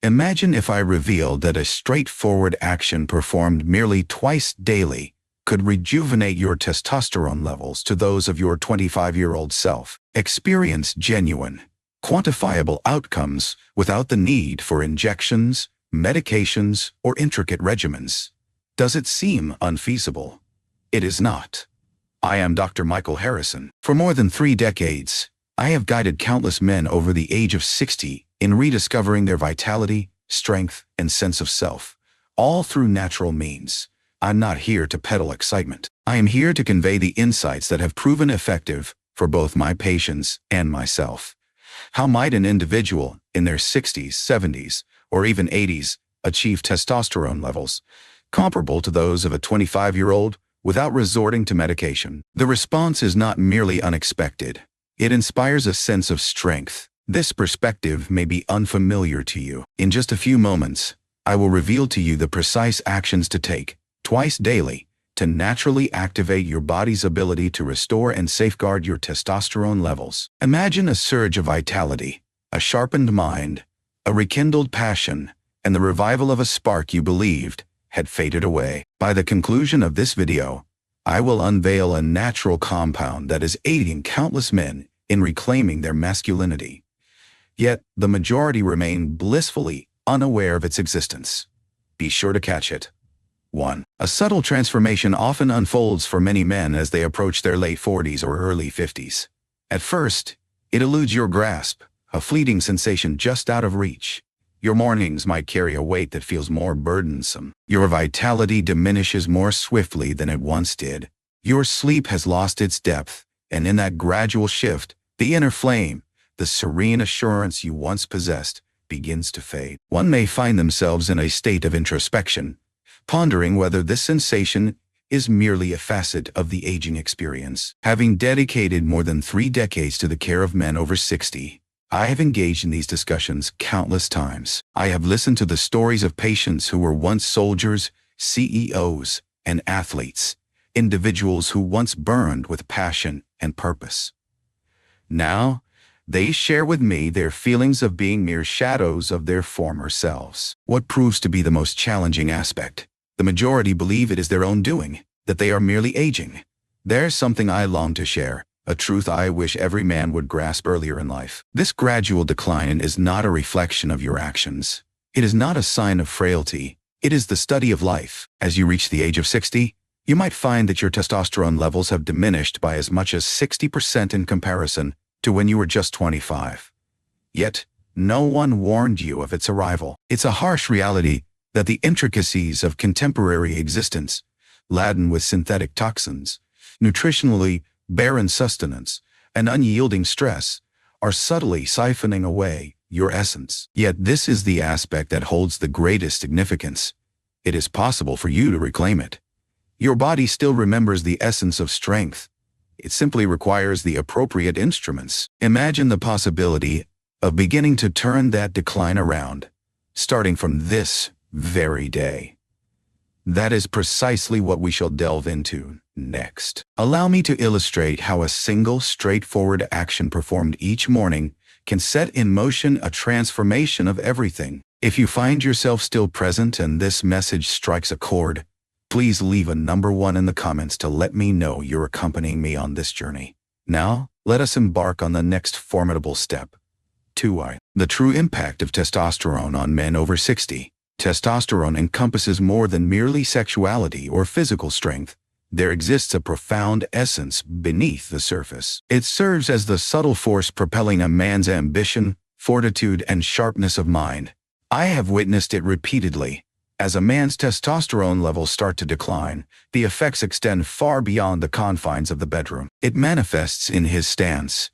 Imagine if I revealed that a straightforward action performed merely twice daily could rejuvenate your testosterone levels to those of your 25-year-old self. Experience genuine, quantifiable outcomes without the need for injections, medications, or intricate regimens. Does it seem unfeasible? It is not. I am Dr. Michael Harrison. For more than 3 decades, I have guided countless men over the age of 60 in rediscovering their vitality, strength, and sense of self, all through natural means. I'm not here to peddle excitement. I am here to convey the insights that have proven effective for both my patients and myself. How might an individual in their 60s, 70s, or even 80s achieve testosterone levels comparable to those of a 25-year-old without resorting to medication? The response is not merely unexpected. It inspires a sense of strength. This perspective may be unfamiliar to you. In just a few moments, I will reveal to you the precise actions to take twice daily to naturally activate your body's ability to restore and safeguard your testosterone levels. Imagine a surge of vitality, a sharpened mind, a rekindled passion, and the revival of a spark you believed had faded away. By the conclusion of this video, I will unveil a natural compound that is aiding countless men in reclaiming their masculinity. Yet, the majority remain blissfully unaware of its existence. Be sure to catch it. 1. A subtle transformation often unfolds for many men as they approach their late 40s or early 50s. At first, it eludes your grasp, a fleeting sensation just out of reach. Your mornings might carry a weight that feels more burdensome. Your vitality diminishes more swiftly than it once did. Your sleep has lost its depth, and in that gradual shift, the inner flame, the serene assurance you once possessed, begins to fade. One may find themselves in a state of introspection, pondering whether this sensation is merely a facet of the aging experience. Having dedicated more than 3 decades to the care of men over 60, I have engaged in these discussions countless times. I have listened to the stories of patients who were once soldiers, CEOs, and athletes, individuals who once burned with passion and purpose. Now, they share with me their feelings of being mere shadows of their former selves. What proves to be the most challenging aspect? The majority believe it is their own doing, that they are merely aging. There's something I long to share, a truth I wish every man would grasp earlier in life. This gradual decline is not a reflection of your actions. It is not a sign of frailty. It is the study of life. As you reach the age of 60, you might find that your testosterone levels have diminished by as much as 60% in comparison to when you were just 25. Yet, no one warned you of its arrival. It's a harsh reality that the intricacies of contemporary existence, laden with synthetic toxins, nutritionally barren sustenance, and unyielding stress, are subtly siphoning away your essence. Yet this is the aspect that holds the greatest significance. It is possible for you to reclaim it. Your body still remembers the essence of strength. It simply requires the appropriate instruments. Imagine the possibility of beginning to turn that decline around, starting from this very day. That is precisely what we shall delve into next. Allow me to illustrate how a single, straightforward action performed each morning can set in motion a transformation of everything. If you find yourself still present and this message strikes a chord, please leave a number 1 in the comments to let me know you're accompanying me on this journey. Now, let us embark on the next formidable step. 2. The true impact of testosterone on men over 60. Testosterone encompasses more than merely sexuality or physical strength. There exists a profound essence beneath the surface. It serves as the subtle force propelling a man's ambition, fortitude, and sharpness of mind. I have witnessed it repeatedly. As a man's testosterone levels start to decline, the effects extend far beyond the confines of the bedroom. It manifests in his stance,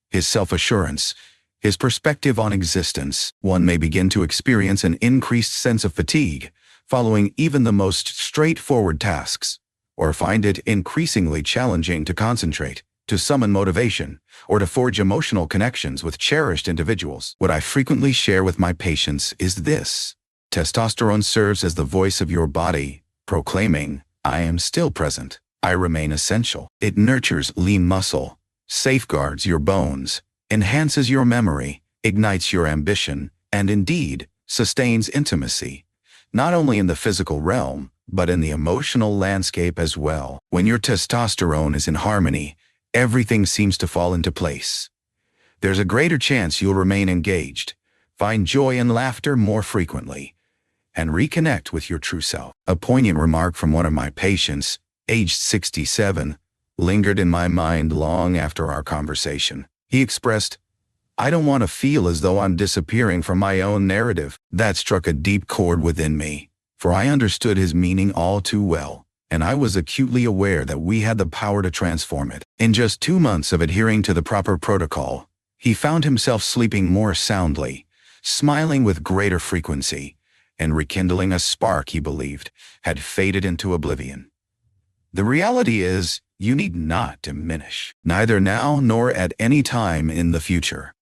his self-assurance, his perspective on existence. One may begin to experience an increased sense of fatigue following even the most straightforward tasks, or find it increasingly challenging to concentrate, to summon motivation, or to forge emotional connections with cherished individuals. What I frequently share with my patients is this: testosterone serves as the voice of your body, proclaiming, "I am still present. I remain essential." It nurtures lean muscle, safeguards your bones, enhances your memory, ignites your ambition, and indeed, sustains intimacy, not only in the physical realm, but in the emotional landscape as well. When your testosterone is in harmony, everything seems to fall into place. There's a greater chance you'll remain engaged, find joy and laughter more frequently, and reconnect with your true self. A poignant remark from one of my patients, aged 67, lingered in my mind long after our conversation. He expressed, "I don't want to feel as though I'm disappearing from my own narrative." That struck a deep chord within me, for I understood his meaning all too well, and I was acutely aware that we had the power to transform it. In just 2 months of adhering to the proper protocol, he found himself sleeping more soundly, smiling with greater frequency, and rekindling a spark he believed had faded into oblivion. The reality is, you need not diminish, neither now nor at any time in the future.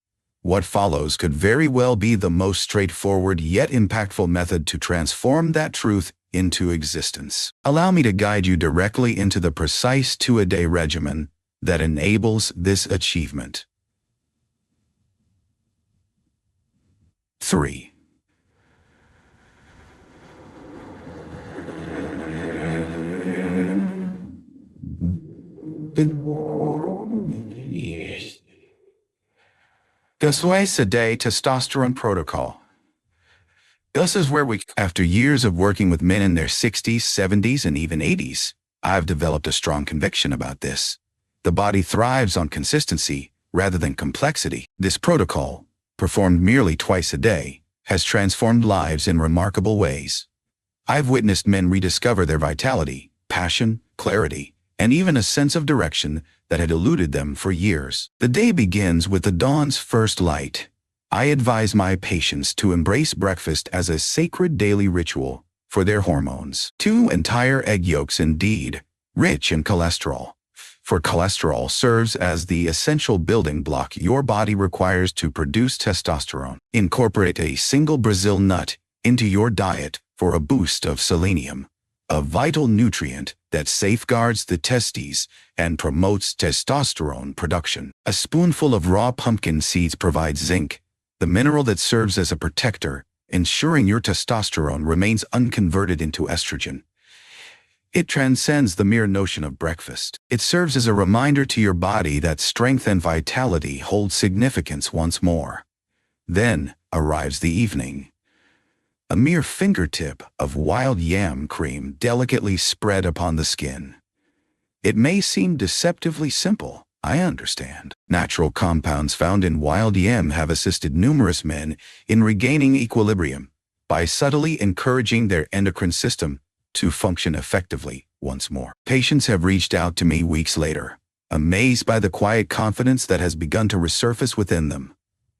What follows could very well be the most straightforward yet impactful method to transform that truth into existence. Allow me to guide you directly into the precise 2-a-day regimen that enables this achievement. 3. The twice-a-day testosterone protocol. This is where after years of working with men in their 60s, 70s, and even 80s, I've developed a strong conviction about this. The body thrives on consistency rather than complexity. This protocol, performed merely twice a day, has transformed lives in remarkable ways. I've witnessed men rediscover their vitality, passion, clarity, and even a sense of direction that had eluded them for years. The day begins with the dawn's first light. I advise my patients to embrace breakfast as a sacred daily ritual for their hormones. 2 entire egg yolks indeed, rich in cholesterol. For cholesterol serves as the essential building block your body requires to produce testosterone. Incorporate a single Brazil nut into your diet for a boost of selenium, a vital nutrient that safeguards the testes and promotes testosterone production. A spoonful of raw pumpkin seeds provides zinc, the mineral that serves as a protector, ensuring your testosterone remains unconverted into estrogen. It transcends the mere notion of breakfast. It serves as a reminder to your body that strength and vitality hold significance once more. Then arrives the evening. A mere fingertip of wild yam cream delicately spread upon the skin. It may seem deceptively simple, I understand. Natural compounds found in wild yam have assisted numerous men in regaining equilibrium by subtly encouraging their endocrine system to function effectively once more. Patients have reached out to me weeks later, amazed by the quiet confidence that has begun to resurface within them.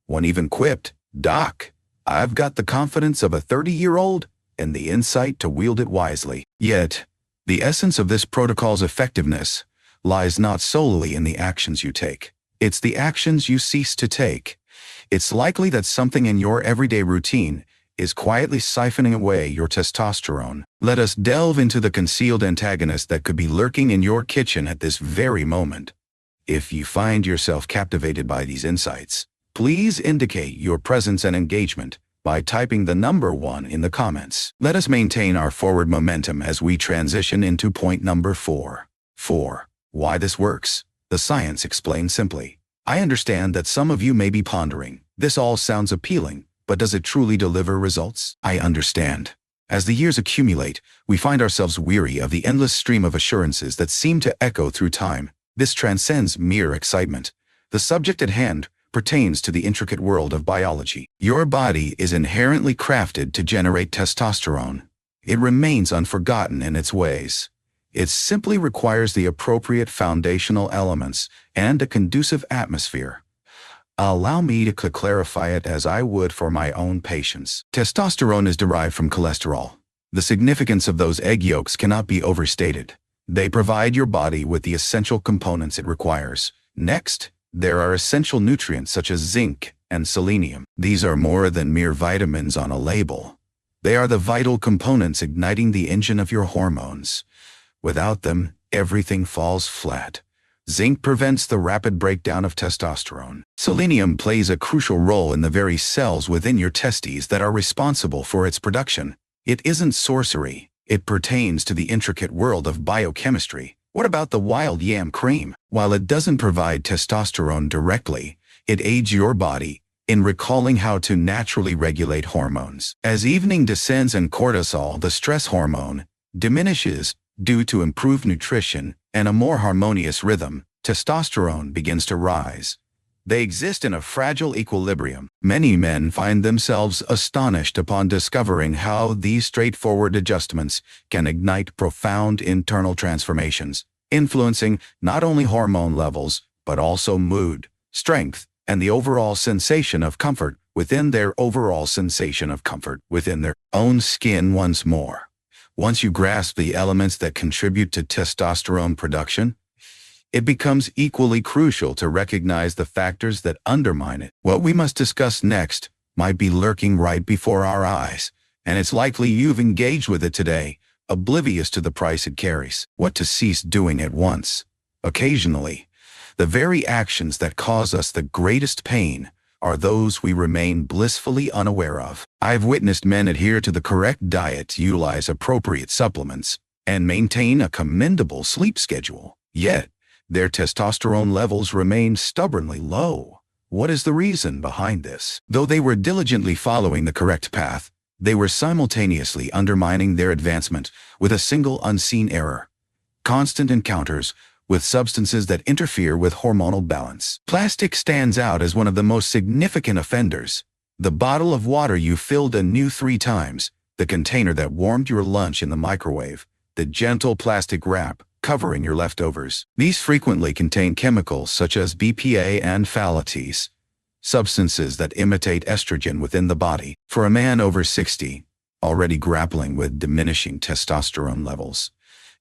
One even quipped, "Doc, I've got the confidence of a 30-year-old and the insight to wield it wisely." Yet, the essence of this protocol's effectiveness lies not solely in the actions you take. It's the actions you cease to take. It's likely that something in your everyday routine is quietly siphoning away your testosterone. Let us delve into the concealed antagonist that could be lurking in your kitchen at this very moment. If you find yourself captivated by these insights, please indicate your presence and engagement by typing the number 1 in the comments. Let us maintain our forward momentum as we transition into point number 4. 4. Why this works. The science explained simply. I understand that some of you may be pondering, this all sounds appealing, but does it truly deliver results? I understand. As the years accumulate, we find ourselves weary of the endless stream of assurances that seem to echo through time. This transcends mere excitement. The subject at hand pertains to the intricate world of biology. Your body is inherently crafted to generate testosterone. It remains unforgotten in its ways. It simply requires the appropriate foundational elements and a conducive atmosphere. Allow me to clarify it as I would for my own patients. Testosterone is derived from cholesterol. The significance of those egg yolks cannot be overstated. They provide your body with the essential components it requires. Next, there are essential nutrients such as zinc and selenium. These are more than mere vitamins on a label. They are the vital components igniting the engine of your hormones. Without them, everything falls flat. Zinc prevents the rapid breakdown of testosterone. Selenium plays a crucial role in the very cells within your testes that are responsible for its production. It isn't sorcery. It pertains to the intricate world of biochemistry. What about the wild yam cream? While it doesn't provide testosterone directly, it aids your body in recalling how to naturally regulate hormones. As evening descends and cortisol, the stress hormone, diminishes due to improved nutrition and a more harmonious rhythm, testosterone begins to rise. They exist in a fragile equilibrium. Many men find themselves astonished upon discovering how these straightforward adjustments can ignite profound internal transformations, influencing not only hormone levels, but also mood, strength, and the overall sensation of comfort within their own skin. Once you grasp the elements that contribute to testosterone production, it becomes equally crucial to recognize the factors that undermine it. What we must discuss next might be lurking right before our eyes, and it's likely you've engaged with it today, oblivious to the price it carries. What to cease doing at once. Occasionally, the very actions that cause us the greatest pain are those we remain blissfully unaware of. I've witnessed men adhere to the correct diet, utilize appropriate supplements, and maintain a commendable sleep schedule. Yet, their testosterone levels remain stubbornly low. What is the reason behind this? Though they were diligently following the correct path, they were simultaneously undermining their advancement with a single unseen error: constant encounters with substances that interfere with hormonal balance. Plastic stands out as one of the most significant offenders. The bottle of water you filled anew 3 times, the container that warmed your lunch in the microwave, the gentle plastic wrap covering your leftovers. These frequently contain chemicals such as BPA and phthalates, substances that imitate estrogen within the body. For a man over 60, already grappling with diminishing testosterone levels,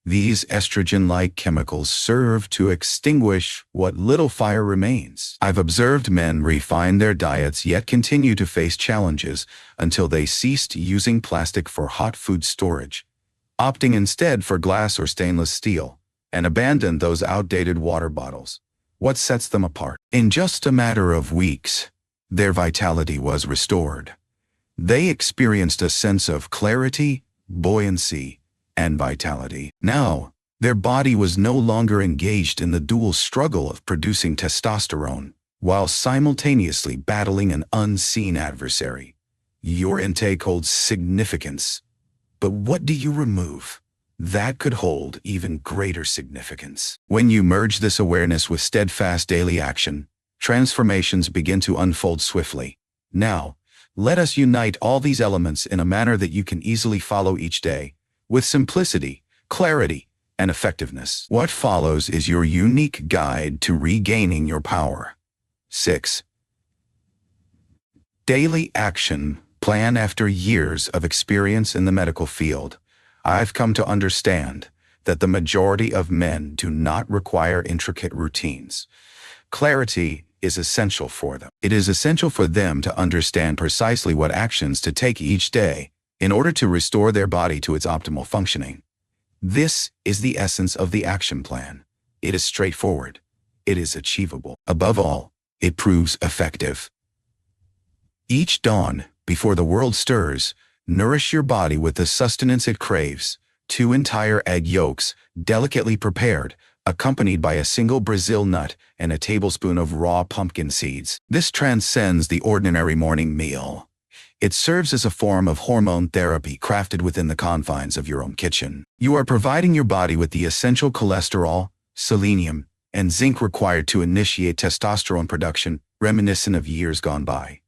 these estrogen-like chemicals serve to extinguish what little fire remains. I've observed men refine their diets yet continue to face challenges until they ceased using plastic for hot food storage, opting instead for glass or stainless steel, and abandoned those outdated water bottles. What sets them apart? In just a matter of weeks, their vitality was restored. They experienced a sense of clarity, buoyancy, and vitality. Now, their body was no longer engaged in the dual struggle of producing testosterone, while simultaneously battling an unseen adversary. Your intake holds significance, but what do you remove? That could hold even greater significance. When you merge this awareness with steadfast daily action, transformations begin to unfold swiftly. Now, let us unite all these elements in a manner that you can easily follow each day, with simplicity, clarity, and effectiveness. What follows is your unique guide to regaining your power. 6. Daily action plan. After years of experience in the medical field, I've come to understand that the majority of men do not require intricate routines. Clarity is essential for them. It is essential for them to understand precisely what actions to take each day in order to restore their body to its optimal functioning. This is the essence of the action plan. It is straightforward. It is achievable. Above all, it proves effective. Each dawn, before the world stirs, nourish your body with the sustenance it craves. 2 entire egg yolks, delicately prepared, accompanied by a single Brazil nut and a tablespoon of raw pumpkin seeds. This transcends the ordinary morning meal. It serves as a form of hormone therapy crafted within the confines of your own kitchen. You are providing your body with the essential cholesterol, selenium, and zinc required to initiate testosterone production, reminiscent of years gone by.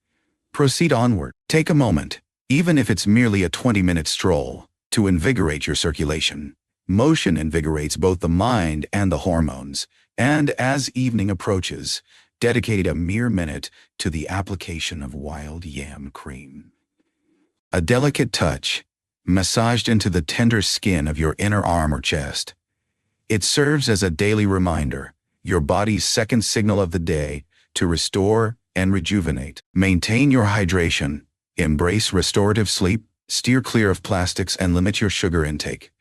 Proceed onward. Take a moment, even if it's merely a 20-minute stroll, to invigorate your circulation. Motion invigorates both the mind and the hormones, and as evening approaches, dedicate a mere minute to the application of wild yam cream. A delicate touch, massaged into the tender skin of your inner arm or chest. It serves as a daily reminder, your body's second signal of the day, to restore and rejuvenate. Maintain your hydration, embrace restorative sleep, steer clear of plastics, and limit your sugar intake.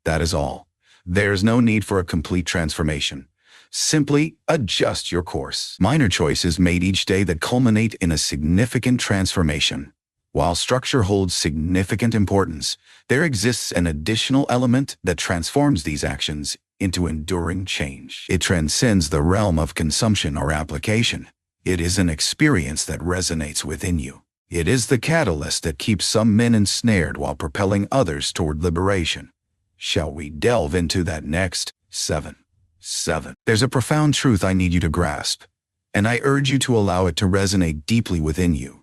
That is all. There's no need for a complete transformation. Simply adjust your course. Minor choices made each day that culminate in a significant transformation. While structure holds significant importance, there exists an additional element that transforms these actions into enduring change. It transcends the realm of consumption or application. It is an experience that resonates within you. It is the catalyst that keeps some men ensnared while propelling others toward liberation. Shall we delve into that next? 7. There's a profound truth I need you to grasp, and I urge you to allow it to resonate deeply within you.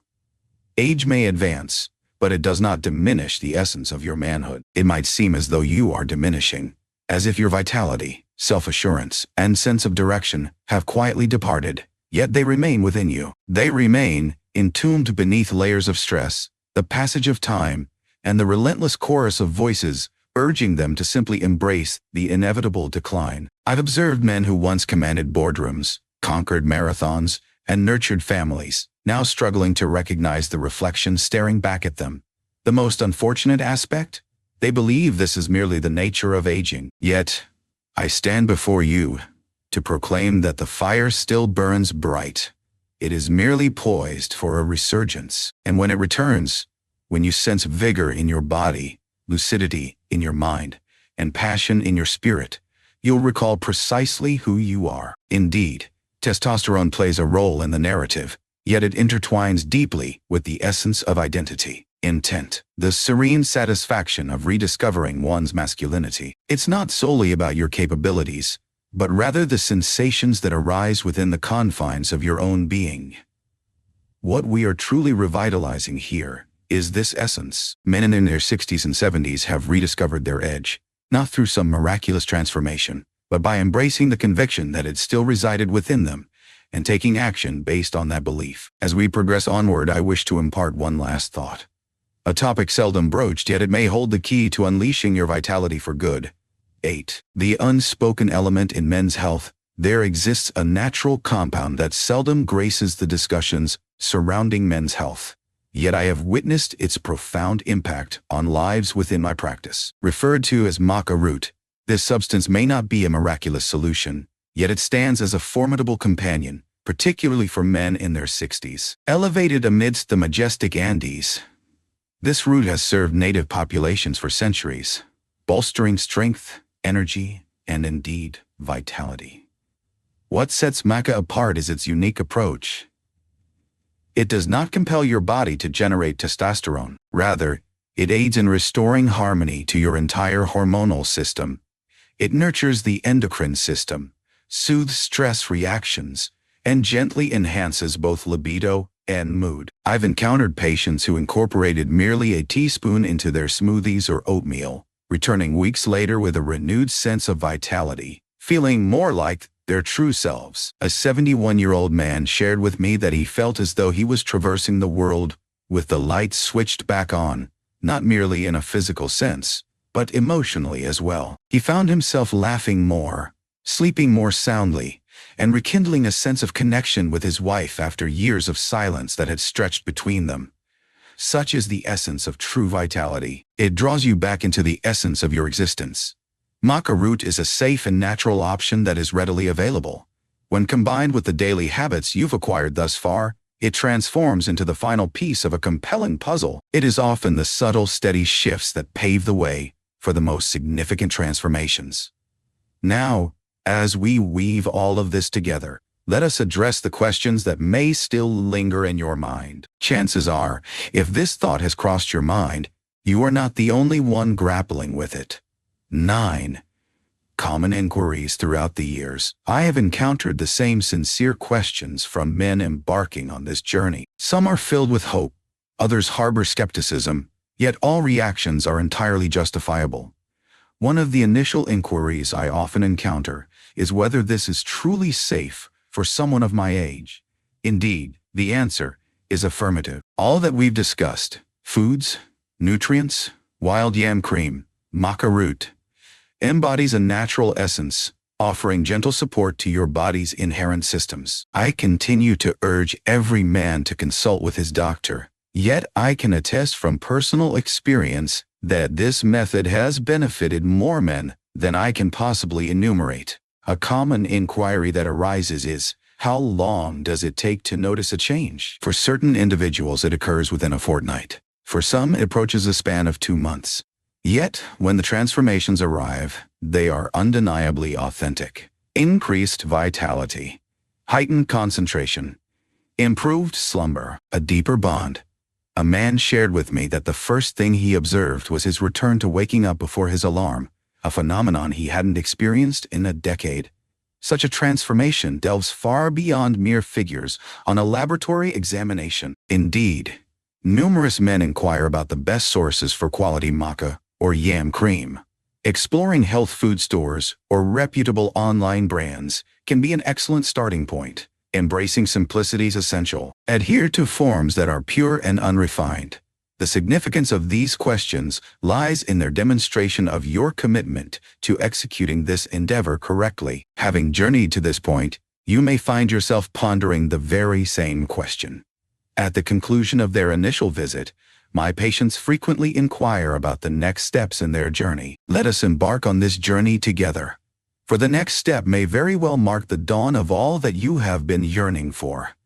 Age may advance, but it does not diminish the essence of your manhood. It might seem as though you are diminishing, as if your vitality, self-assurance, and sense of direction have quietly departed, yet they remain within you. They remain entombed beneath layers of stress, the passage of time, and the relentless chorus of voices urging them to simply embrace the inevitable decline. I've observed men who once commanded boardrooms, conquered marathons, and nurtured families, now struggling to recognize the reflection staring back at them. The most unfortunate aspect? They believe this is merely the nature of aging. Yet, I stand before you to proclaim that the fire still burns bright. It is merely poised for a resurgence. And when it returns, when you sense vigor in your body, lucidity in your mind, and passion in your spirit, you'll recall precisely who you are. Indeed, testosterone plays a role in the narrative, yet it intertwines deeply with the essence of identity, intent, the serene satisfaction of rediscovering one's masculinity. It's not solely about your capabilities, but rather the sensations that arise within the confines of your own being. What we are truly revitalizing here is this essence. Men in their 60s and 70s have rediscovered their edge, not through some miraculous transformation, but by embracing the conviction that it still resided within them and taking action based on that belief. As we progress onward, I wish to impart one last thought. A topic seldom broached, yet it may hold the key to unleashing your vitality for good. 8. The unspoken element in men's health. There exists a natural compound that seldom graces the discussions surrounding men's health. Yet I have witnessed its profound impact on lives within my practice. Referred to as maca root, this substance may not be a miraculous solution, yet it stands as a formidable companion, particularly for men in their 60s. Elevated amidst the majestic Andes, this root has served native populations for centuries, bolstering strength, energy, and indeed, vitality. What sets maca apart is its unique approach. It does not compel your body to generate testosterone. Rather, it aids in restoring harmony to your entire hormonal system. It nurtures the endocrine system, soothes stress reactions, and gently enhances both libido and mood. I've encountered patients who incorporated merely a teaspoon into their smoothies or oatmeal, returning weeks later with a renewed sense of vitality, feeling more like their true selves. A 71-year-old man shared with me that he felt as though he was traversing the world with the lights switched back on, not merely in a physical sense, but emotionally as well. He found himself laughing more, sleeping more soundly, and rekindling a sense of connection with his wife after years of silence that had stretched between them. Such is the essence of true vitality. It draws you back into the essence of your existence. Maca root is a safe and natural option that is readily available. When combined with the daily habits you've acquired thus far, it transforms into the final piece of a compelling puzzle. It is often the subtle, steady shifts that pave the way for the most significant transformations. Now, as we weave all of this together, let us address the questions that may still linger in your mind. Chances are, if this thought has crossed your mind, you are not the only one grappling with it. 9. Common inquiries throughout the years. I have encountered the same sincere questions from men embarking on this journey. Some are filled with hope, others harbor skepticism, yet all reactions are entirely justifiable. One of the initial inquiries I often encounter is whether this is truly safe for someone of my age. Indeed, the answer is affirmative. All that we've discussed, foods, nutrients, wild yam cream, maca root, embodies a natural essence, offering gentle support to your body's inherent systems. I continue to urge every man to consult with his doctor, yet I can attest from personal experience that this method has benefited more men than I can possibly enumerate. A common inquiry that arises is, how long does it take to notice a change? For certain individuals, it occurs within a fortnight. For some, it approaches a span of 2 months. Yet, when the transformations arrive, they are undeniably authentic. Increased vitality, heightened concentration, improved slumber, a deeper bond. A man shared with me that the first thing he observed was his return to waking up before his alarm, a phenomenon he hadn't experienced in a decade. Such a transformation delves far beyond mere figures on a laboratory examination. Indeed, numerous men inquire about the best sources for quality maca or yam cream. Exploring health food stores or reputable online brands can be an excellent starting point. Embracing simplicity is essential. Adhere to forms that are pure and unrefined. The significance of these questions lies in their demonstration of your commitment to executing this endeavor correctly. Having journeyed to this point, you may find yourself pondering the very same question. At the conclusion of their initial visit, my patients frequently inquire about the next steps in their journey. Let us embark on this journey together, for the next step may very well mark the dawn of all that you have been yearning for.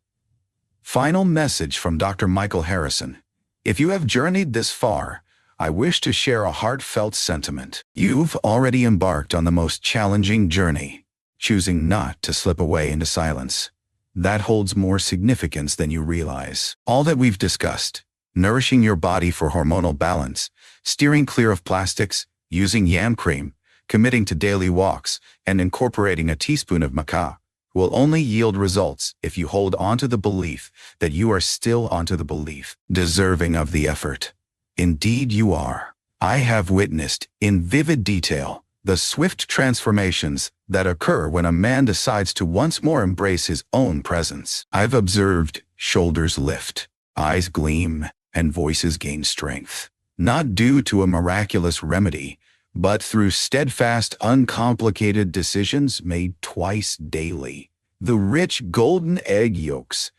Final message from Dr. Michael Harrison. If you have journeyed this far, I wish to share a heartfelt sentiment. You've already embarked on the most challenging journey, choosing not to slip away into silence. That holds more significance than you realize. All that we've discussed, nourishing your body for hormonal balance, steering clear of plastics, using yam cream, committing to daily walks, and incorporating a teaspoon of maca, will only yield results if you hold onto the belief that you are still onto the belief, deserving of the effort. Indeed you are. I have witnessed, in vivid detail, the swift transformations that occur when a man decides to once more embrace his own presence. I've observed shoulders lift, eyes gleam, and voices gain strength, not due to a miraculous remedy, but through steadfast, uncomplicated decisions made twice daily. The rich golden egg yolks,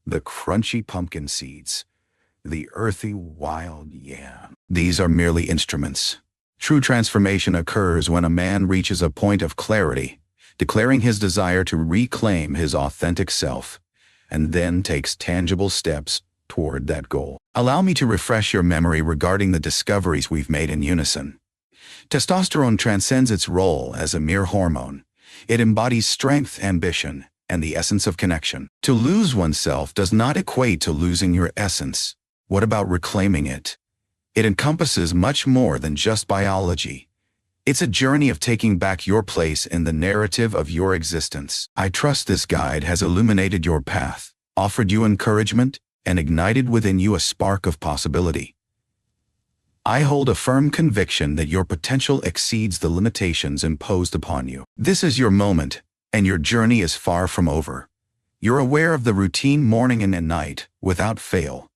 the crunchy pumpkin seeds, the earthy wild yam. These are merely instruments. True transformation occurs when a man reaches a point of clarity, declaring his desire to reclaim his authentic self, and then takes tangible steps toward that goal. Allow me to refresh your memory regarding the discoveries we've made in unison. Testosterone transcends its role as a mere hormone. It embodies strength, ambition, and the essence of connection. To lose oneself does not equate to losing your essence. What about reclaiming it? It encompasses much more than just biology. It's a journey of taking back your place in the narrative of your existence. I trust this guide has illuminated your path, offered you encouragement, and ignited within you a spark of possibility. I hold a firm conviction that your potential exceeds the limitations imposed upon you. This is your moment, and your journey is far from over. You're aware of the routine morning and night, without fail,